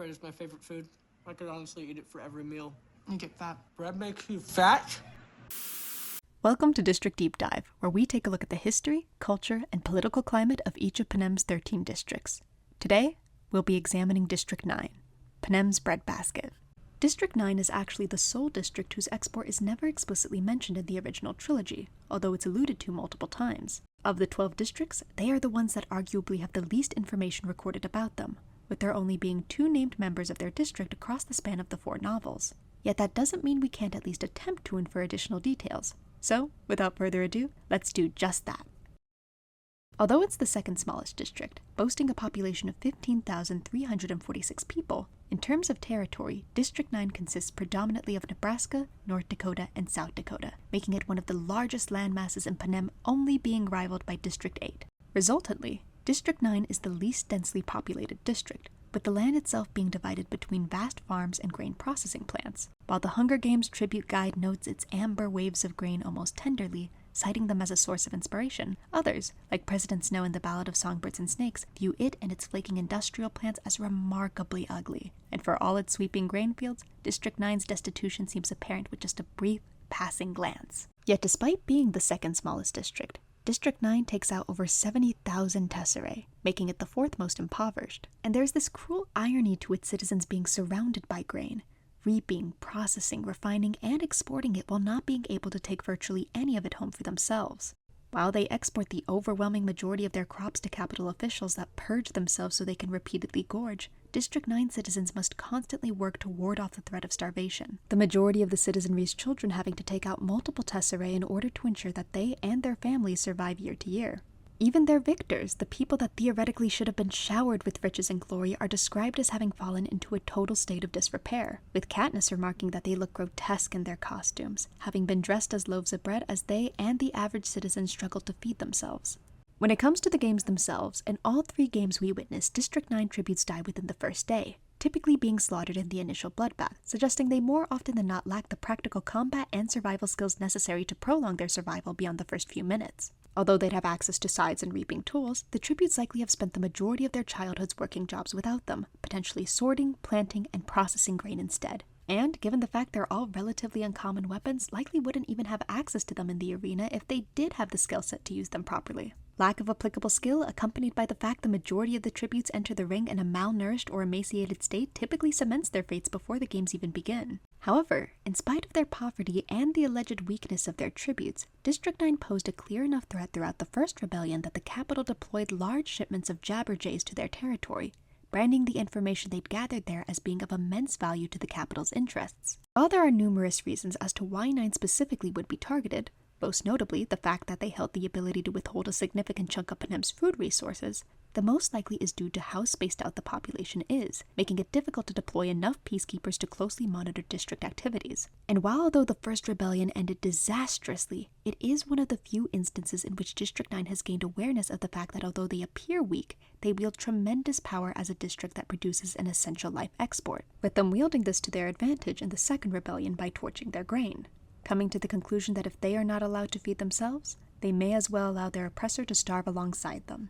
bread is my favorite food. I could honestly eat it for every meal. You get fat. Bread makes you fat? Welcome to District Deep Dive, where we take a look at the history, culture, and political climate of each of Panem's 13 districts. Today, we'll be examining District 9, Panem's breadbasket. District 9 is actually the sole district whose export is never explicitly mentioned in the original trilogy, although it's alluded to multiple times. Of the 12 districts, they are the ones that arguably have the least information recorded about them, with there only being 2 named members of their district across the span of the 4 novels. Yet that doesn't mean we can't at least attempt to infer additional details. So, without further ado, let's do just that. Although it's the second smallest district, boasting a population of 15,346 people, in terms of territory, District 9 consists predominantly of Nebraska, North Dakota, and South Dakota, making it one of the largest landmasses in Panem, only being rivaled by District 8. Resultantly, District 9 is the least densely populated district, with the land itself being divided between vast farms and grain processing plants. While the Hunger Games tribute guide notes its amber waves of grain almost tenderly, citing them as a source of inspiration, others, like President Snow in The Ballad of Songbirds and Snakes, view it and its flaking industrial plants as remarkably ugly. And for all its sweeping grain fields, District 9's destitution seems apparent with just a brief, passing glance. Yet despite being the second smallest district, District 9 takes out over 70,000 tesserae, making it the 4th most impoverished. And there's this cruel irony to its citizens being surrounded by grain, reaping, processing, refining, and exporting it while not being able to take virtually any of it home for themselves. While they export the overwhelming majority of their crops to capital officials that purge themselves so they can repeatedly gorge, District 9 citizens must constantly work to ward off the threat of starvation, the majority of the citizenry's children having to take out multiple tesserae in order to ensure that they and their families survive year to year. Even their victors, the people that theoretically should have been showered with riches and glory, are described as having fallen into a total state of disrepair, with Katniss remarking that they look grotesque in their costumes, having been dressed as loaves of bread as they and the average citizen struggle to feed themselves. When it comes to the games themselves, in all 3 games we witnessed, District 9 tributes die within the first day, typically being slaughtered in the initial bloodbath, suggesting they more often than not lack the practical combat and survival skills necessary to prolong their survival beyond the first few minutes. Although they'd have access to scythes and reaping tools, the tributes likely have spent the majority of their childhoods working jobs without them, potentially sorting, planting, and processing grain instead. And, given the fact they're all relatively uncommon weapons, likely wouldn't even have access to them in the arena if they did have the skill set to use them properly. Lack of applicable skill, accompanied by the fact the majority of the tributes enter the ring in a malnourished or emaciated state, typically cements their fates before the games even begin. However, in spite of their poverty and the alleged weakness of their tributes, District 9 posed a clear enough threat throughout the first rebellion that the capital deployed large shipments of jabberjays to their territory, branding the information they'd gathered there as being of immense value to the capital's interests. While there are numerous reasons as to why 9 specifically would be targeted, most notably the fact that they held the ability to withhold a significant chunk of Panem's food resources, the most likely is due to how spaced out the population is, making it difficult to deploy enough peacekeepers to closely monitor district activities. And while although the first rebellion ended disastrously, it is one of the few instances in which District 9 has gained awareness of the fact that although they appear weak, they wield tremendous power as a district that produces an essential life export, with them wielding this to their advantage in the second rebellion by torching their grain, coming to the conclusion that if they are not allowed to feed themselves, they may as well allow their oppressor to starve alongside them.